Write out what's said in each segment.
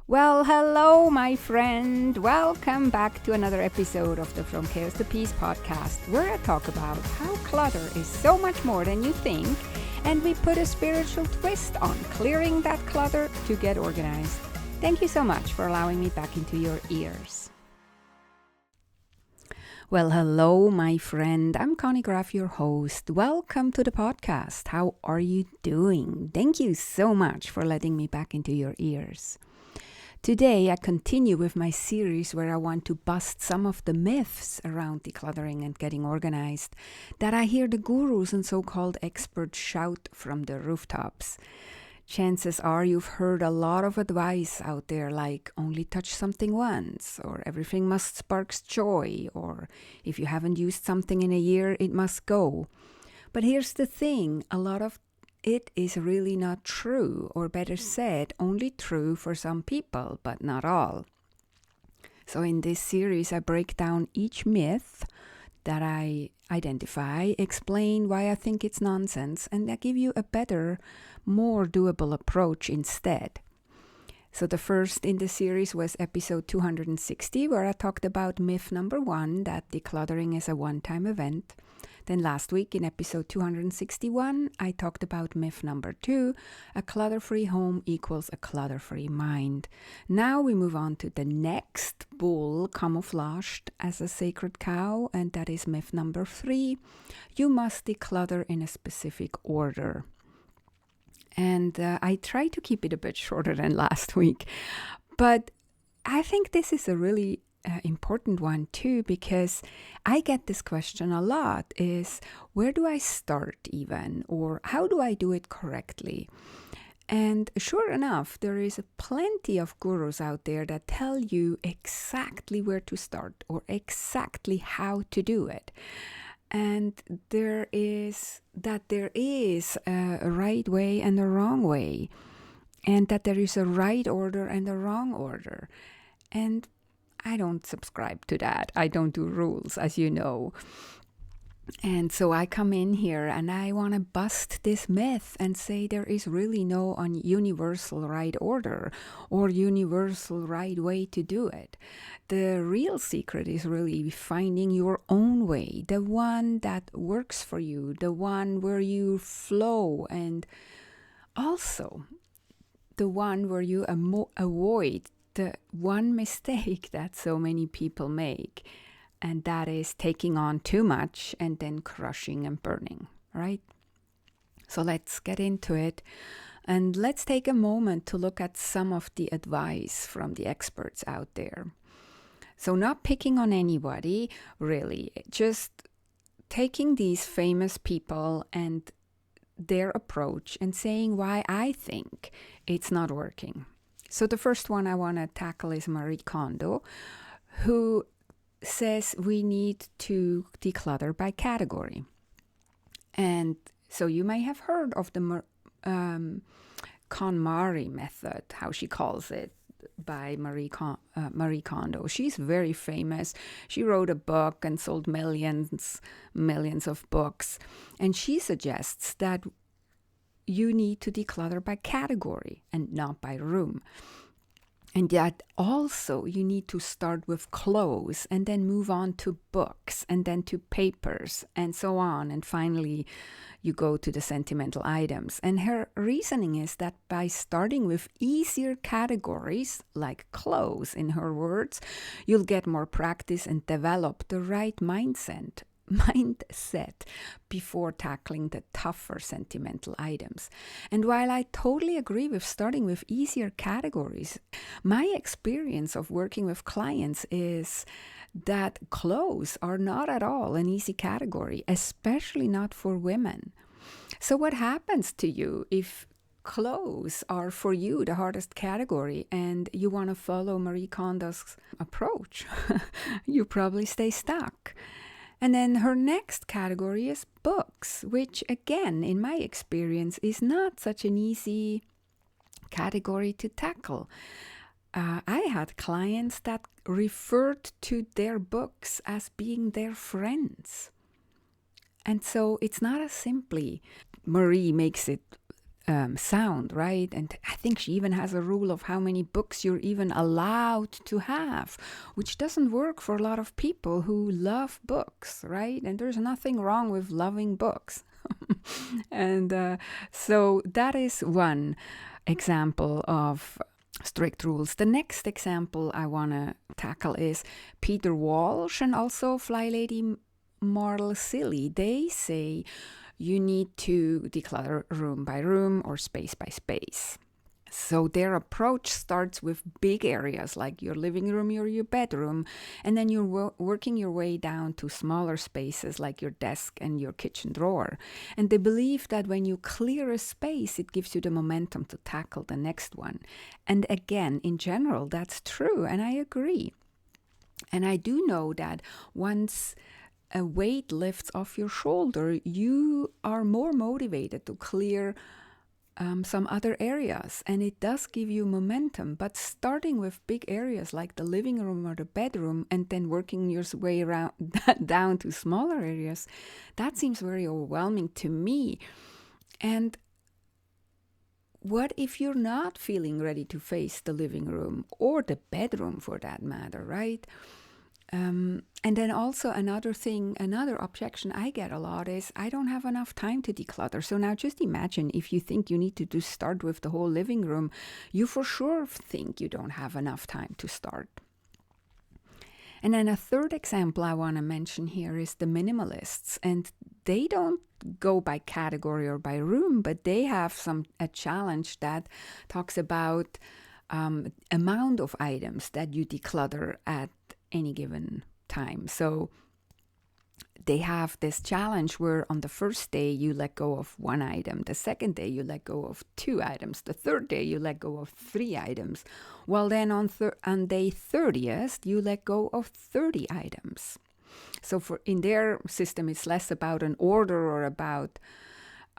Well, hello, my friend. Welcome back to another episode of the From Chaos to Peace podcast, where I talk about how clutter is so much more than you think, and we put a spiritual twist on clearing that clutter to get organized. Thank you so much for allowing me back into your ears. Well, hello, my friend. I'm Conny Graf, your host. Welcome to the podcast. How are you doing? Thank you so much for letting me back into your ears. Today, I continue with my series where I want to bust some of the myths around decluttering and getting organized that I hear the gurus and so-called experts shout from the rooftops. Chances are you've heard a lot of advice out there like only touch something once, or everything must spark joy, or if you haven't used something in a year, it must go. But here's the thing, a lot of it is really not true, or better said, only true for some people, but not all. So in this series, I break down each myth that I identify, explain why I think it's nonsense, and I give you a better, more doable approach instead. So the first in the series was episode 260, where I talked about myth number 1, that decluttering is a one-time event. Then last week in episode 261, I talked about myth number 2, a clutter-free home equals a clutter-free mind. Now we move on to the next bull camouflaged as a sacred cow, and that is myth number 3, you must declutter in a specific order. And I try to keep it a bit shorter than last week, but I think this is a really important one too, because I get this question a lot, is where do I start even, or how do I do it correctly? And sure enough, there is plenty of gurus out there that tell you exactly where to start or exactly how to do it. And there is a right way and a wrong way, and that there is a right order and a wrong order. And I don't subscribe to that. I don't do rules, as you know. And so I come in here and I want to bust this myth and say there is really no universal right order or universal right way to do it. The real secret is really finding your own way, the one that works for you, the one where you flow, and also the one where you avoid the one mistake that so many people make, and that is taking on too much and then crushing and burning, right? So let's get into it, and let's take a moment to look at some of the advice from the experts out there. So not picking on anybody, really, just taking these famous people and their approach and saying why I think it's not working. So the first one I want to tackle is Marie Kondo, who says we need to declutter by category. And so you may have heard of the KonMari method, how she calls it, by Marie Kondo. She's very famous. She wrote a book and sold millions of books. And she suggests that you need to declutter by category and not by room. And yet also you need to start with clothes and then move on to books and then to papers and so on. And finally, you go to the sentimental items. And her reasoning is that by starting with easier categories, like clothes in her words, you'll get more practice and develop the right mindset before tackling the tougher sentimental items. And while I totally agree with starting with easier categories, my experience of working with clients is that clothes are not at all an easy category, especially not for women. So what happens to you if clothes are for you the hardest category and you want to follow Marie Kondo's approach? You probably stay stuck. And then her next category is books, which again, in my experience, is not such an easy category to tackle. I had clients that referred to their books as being their friends. And so it's not as simply, Marie makes it sound, right? And I think she even has a rule of how many books you're even allowed to have, which doesn't work for a lot of people who love books, right? And there's nothing wrong with loving books. And so that is one example of strict rules. The next example I want to tackle is Peter Walsh and also Fly Lady Marl Silly. They say you need to declutter room by room or space by space. So their approach starts with big areas like your living room or your bedroom, and then you're working your way down to smaller spaces like your desk and your kitchen drawer. And they believe that when you clear a space, it gives you the momentum to tackle the next one. And again, in general, that's true, and I agree. And I do know that once a weight lifts off your shoulder, you are more motivated to clear some other areas, and it does give you momentum. But starting with big areas like the living room or the bedroom and then working your way around down to smaller areas, that seems very overwhelming to me. And what if you're not feeling ready to face the living room or the bedroom for that matter, right? And then also another objection I get a lot is I don't have enough time to declutter. So now just imagine if you think you need to start with the whole living room, you for sure think you don't have enough time to start. And then a third example I want to mention here is the minimalists. And they don't go by category or by room, but they have a challenge that talks about amount of items that you declutter at any given time. So they have this challenge where on the first day you let go of one item, the second day you let go of two items, the third day you let go of three items, well then on day 30th you let go of 30 items. So in their system it's less about an order or about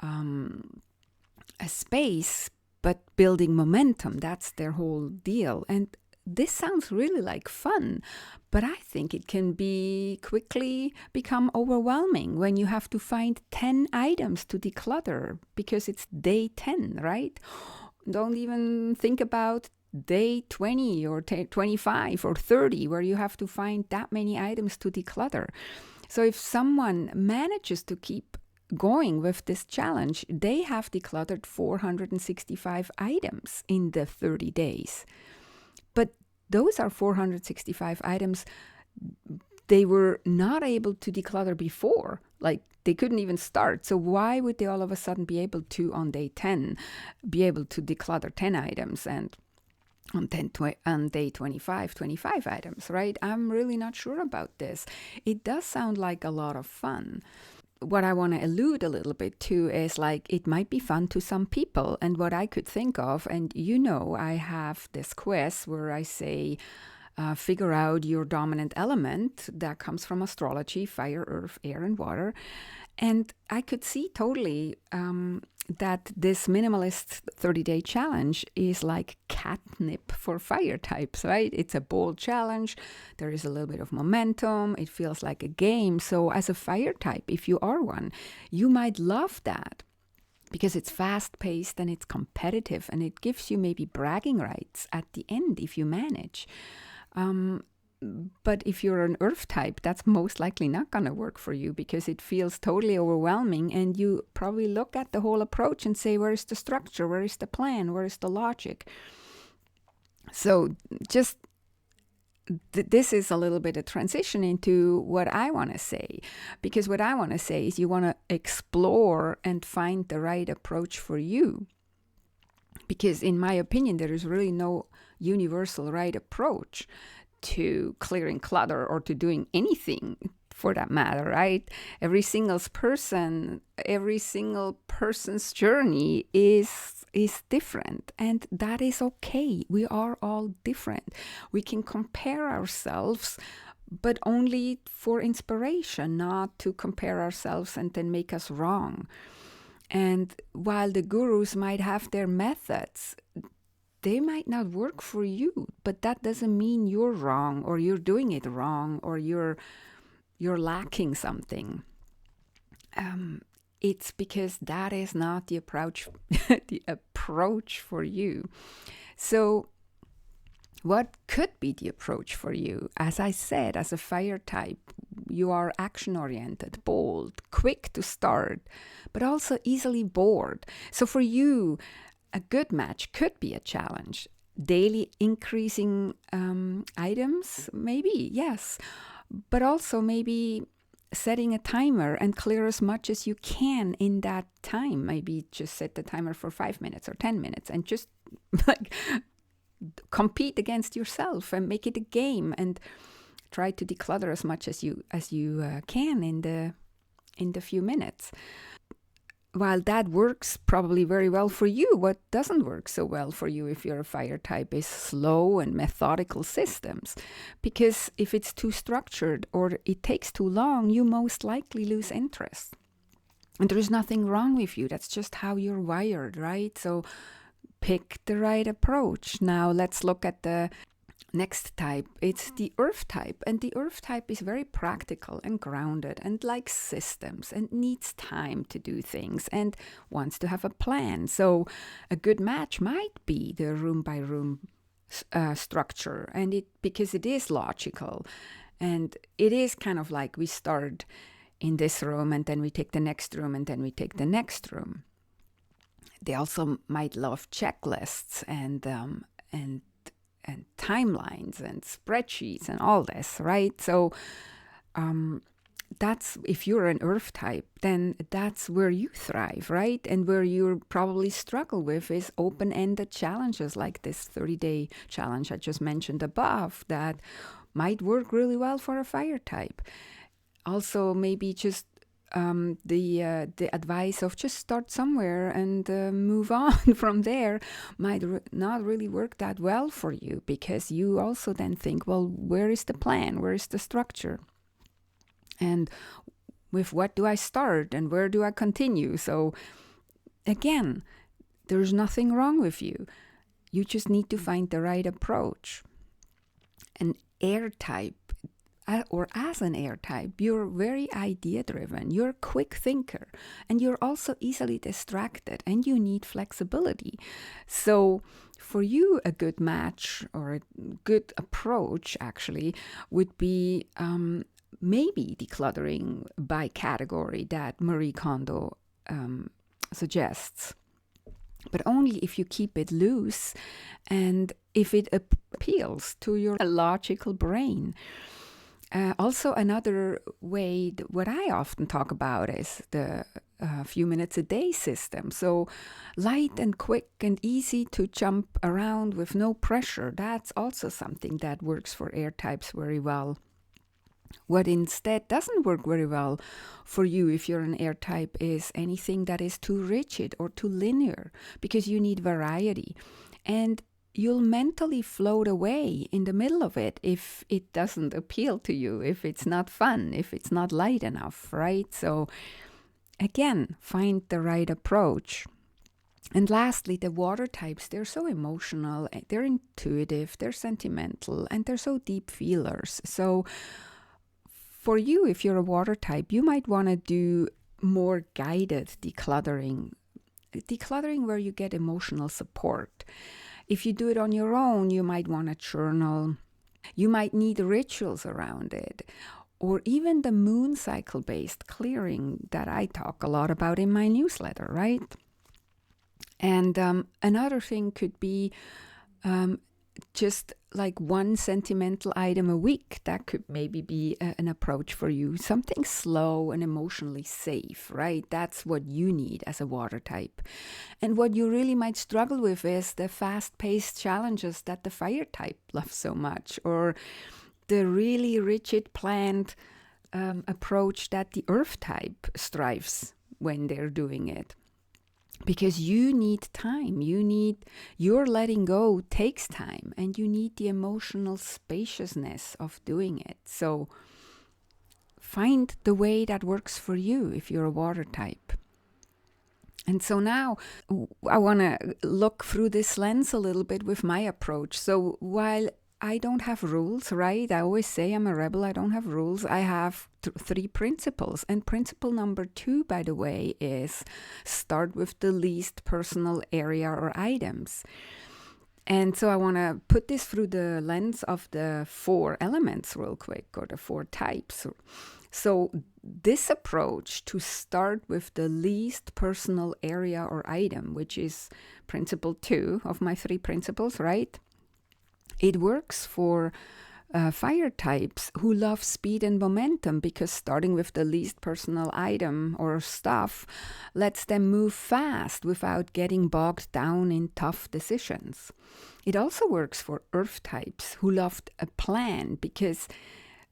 a space, but building momentum. That's their whole deal. And this sounds really like fun, but I think it can quickly become overwhelming when you have to find 10 items to declutter because it's day 10, right? Don't even think about day 20 or 25 or 30 where you have to find that many items to declutter. So if someone manages to keep going with this challenge, they have decluttered 465 items in the 30 days. But those are 465 items they were not able to declutter before. Like they couldn't even start. So why would they all of a sudden be able to, on day 10, be able to declutter 10 items and on day 25 items, right? I'm really not sure about this. It does sound like a lot of fun. What I want to allude a little bit to is like it might be fun to some people. And what I could think of, and I have this quiz where I say, figure out your dominant element that comes from astrology: fire, earth, air, and water. And I could see totally that this minimalist 30-day challenge is like catnip for fire types, right? It's a bold challenge. There is a little bit of momentum. It feels like a game. So as a fire type, if you are one, you might love that because it's fast-paced and it's competitive and it gives you maybe bragging rights at the end if you manage. But if you're an earth type, that's most likely not going to work for you because it feels totally overwhelming, and you probably look at the whole approach and say, where is the structure? Where is the plan? Where is the logic? So just this is a little bit of transition into what I want to say, because what I want to say is you want to explore and find the right approach for you. Because in my opinion, there is really no universal right approach to clearing clutter or to doing anything for that matter, right? Every single person's journey is different, and that is okay. We are all different. We can compare ourselves, but only for inspiration, not to compare ourselves and then make us wrong. And while the gurus might have their methods, they might not work for you, but that doesn't mean you're wrong or you're doing it wrong or you're lacking something. it's because that is not the approach the approach for you. So what could be the approach for you? As I said, as a fire type, you are action oriented, bold, quick to start, but also easily bored. So for you, a good match could be a challenge. Daily increasing items, maybe, yes, but also maybe setting a timer and clear as much as you can in that time. Maybe just set the timer for 5 minutes or 10 minutes and just like compete against yourself and make it a game and try to declutter as much as you can in the few minutes. While that works probably very well for you, what doesn't work so well for you if you're a fire type is slow and methodical systems. Because if it's too structured or it takes too long, you most likely lose interest. And there is nothing wrong with you. That's just how you're wired, right? So pick the right approach. Now let's look at the next type. It's the earth type, and the earth type is very practical and grounded and likes systems and needs time to do things and wants to have a plan. So a good match might be the room by room structure, and it because it is logical and it is kind of like we start in this room and then we take the next room and then we take the next room. They also might love checklists and timelines and spreadsheets and all this, right? So that's, if you're an earth type, then that's where you thrive, right? And where you probably struggle with is open-ended challenges like this 30-day challenge I just mentioned above that might work really well for a fire type. Also, maybe just the advice of just start somewhere and move on from there might not really work that well for you, because you also then think, well, where is the plan? Where is the structure? And with what do I start and where do I continue? So again, there's nothing wrong with you. You just need to find the right approach. An air type, or as an air type, you're very idea driven, you're a quick thinker, and you're also easily distracted, and you need flexibility. So for you, a good match or a good approach actually would be maybe decluttering by category that Marie Kondo suggests, but only if you keep it loose and if it appeals to your logical brain. Also, another way, what I often talk about is the few minutes a day system. So light and quick and easy to jump around with no pressure. That's also something that works for air types very well. What instead doesn't work very well for you if you're an air type is anything that is too rigid or too linear, because you need variety. And you'll mentally float away in the middle of it if it doesn't appeal to you, if it's not fun, if it's not light enough, right? So again, find the right approach. And lastly, the water types, they're so emotional, they're intuitive, they're sentimental, and they're so deep feelers. So for you, if you're a water type, you might want to do more guided decluttering where you get emotional support. If you do it on your own, you might want to journal. You might need rituals around it, or even the moon cycle based clearing that I talk a lot about in my newsletter, right? And another thing could be just like one sentimental item a week. That could maybe be an approach for you. Something slow and emotionally safe, right? That's what you need as a water type. And what you really might struggle with is the fast-paced challenges that the fire type loves so much, or the really rigid planned approach that the earth type strives when they're doing it. Because you need time, your letting go takes time, and you need the emotional spaciousness of doing it. So find the way that works for you if you're a water type. And so now I want to look through this lens a little bit with my approach. So while I don't have rules, right? I always say I'm a rebel. I don't have rules. I have three principles. And principle number 2, by the way, is start with the least personal area or items. And so I want to put this through the lens of the 4 elements real quick, or the 4 types. So this approach to start with the least personal area or item, which is principle 2 of my 3 principles, right? It works for fire types who love speed and momentum, because starting with the least personal item or stuff lets them move fast without getting bogged down in tough decisions. It also works for earth types who love a plan, because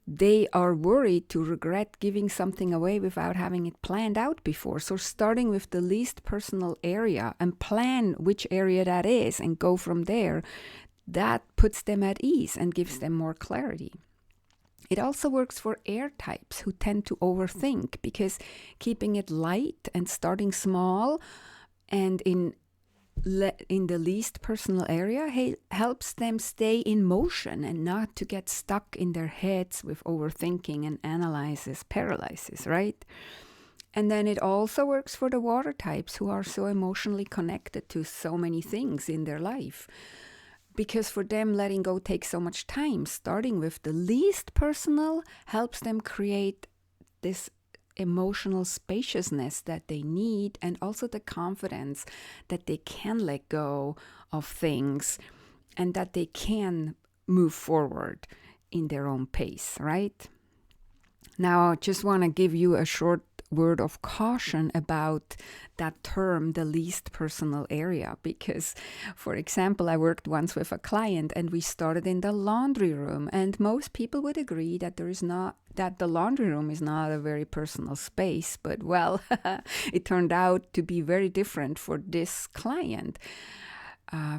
they are worried to regret giving something away without having it planned out before. So starting with the least personal area and plan which area that is and go from there, that puts them at ease and gives them more clarity. It also works for air types who tend to overthink, because keeping it light and starting small and in the least personal area helps them stay in motion and not to get stuck in their heads with overthinking and paralysis, right? And then it also works for the water types who are so emotionally connected to so many things in their life. Because for them, letting go takes so much time. Starting with the least personal helps them create this emotional spaciousness that they need, and also the confidence that they can let go of things and that they can move forward in their own pace, right? Now, I just want to give you a short word of caution about that term, the least personal area, because, for example, I worked once with a client and we started in the laundry room, and most people would agree that the laundry room is not a very personal space, but well, it turned out to be very different for this client.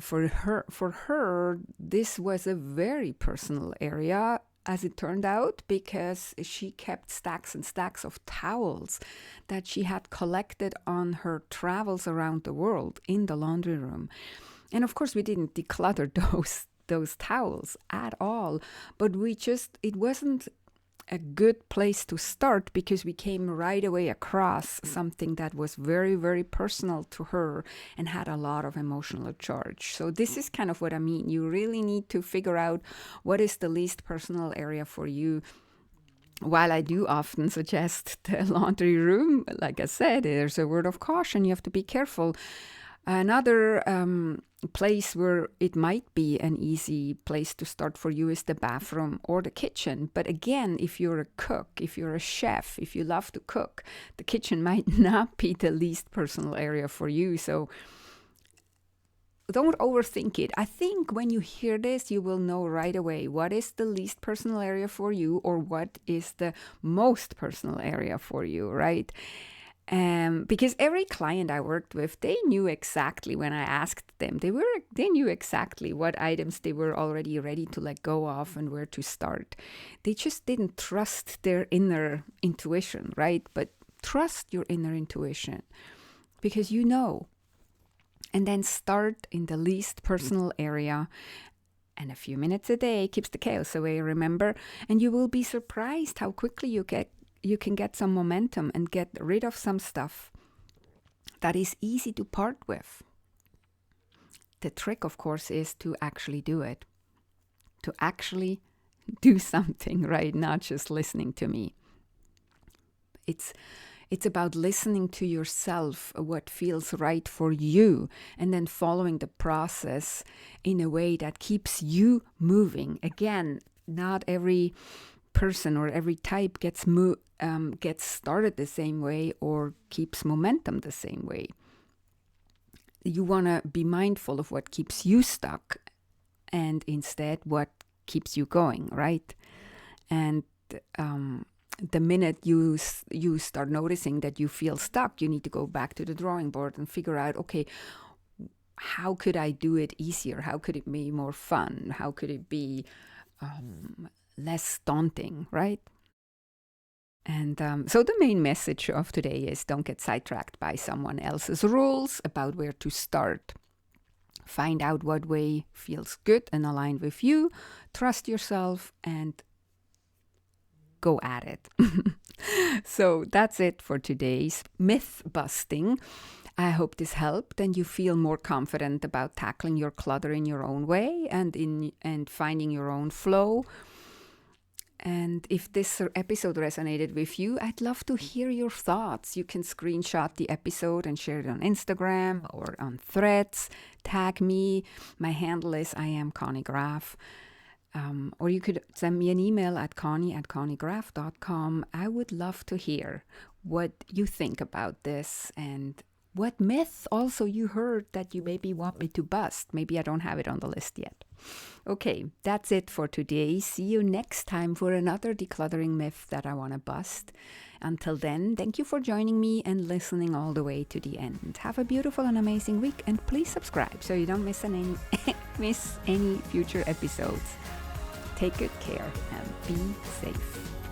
For her, this was a very personal area, as it turned out, because she kept stacks and stacks of towels that she had collected on her travels around the world in the laundry room. And of course, we didn't declutter those towels at all, but it wasn't a good place to start, because we came right away across something that was very, very personal to her and had a lot of emotional charge. So this is kind of what I mean. You really need to figure out what is the least personal area for you. While I do often suggest the laundry room, like I said, there's a word of caution. You have to be careful. Another place where it might be an easy place to start for you is the bathroom or the kitchen. But again, if you're a cook, if you're a chef, if you love to cook, the kitchen might not be the least personal area for you. So don't overthink it. I think when you hear this, you will know right away what is the least personal area for you, or what is the most personal area for you, right? Because every client I worked with, they knew exactly when I asked them, they knew exactly what items they were already ready to let go of and where to start. They just didn't trust their inner intuition, right? But trust your inner intuition, because you know. And then start in the least personal area. And a few minutes a day keeps the chaos away, remember? And you will be surprised how quickly you can get some momentum and get rid of some stuff that is easy to part with. The trick, of course, is to actually do it. To actually do something, right? Not just listening to me. It's about listening to yourself, what feels right for you, and then following the process in a way that keeps you moving. Again, not every person or every type gets started the same way or keeps momentum the same way. You want to be mindful of what keeps you stuck and instead what keeps you going, right? And the minute you start noticing that you feel stuck, you need to go back to the drawing board and figure out, okay, how could I do it easier? How could it be more fun? How could it be less daunting, right? And so the main message of today is, don't get sidetracked by someone else's rules about where to start. Find out what way feels good and aligned with you. Trust yourself and go at it. So that's it for today's myth busting. I hope this helped and you feel more confident about tackling your clutter in your own way and finding your own flow. And if this episode resonated with you, I'd love to hear your thoughts. You can screenshot the episode and share it on Instagram or on Threads. Tag me. My handle is I am Conny Graf. Or you could send me an email at conny@connygraf.com. I would love to hear what you think about this and what myth also you heard that you maybe want me to bust. Maybe I don't have it on the list yet. Okay, that's it for today. See you next time for another decluttering myth that I want to bust. Until then, thank you for joining me and listening all the way to the end. Have a beautiful and amazing week, and please subscribe so you don't miss any future episodes. Take good care and be safe.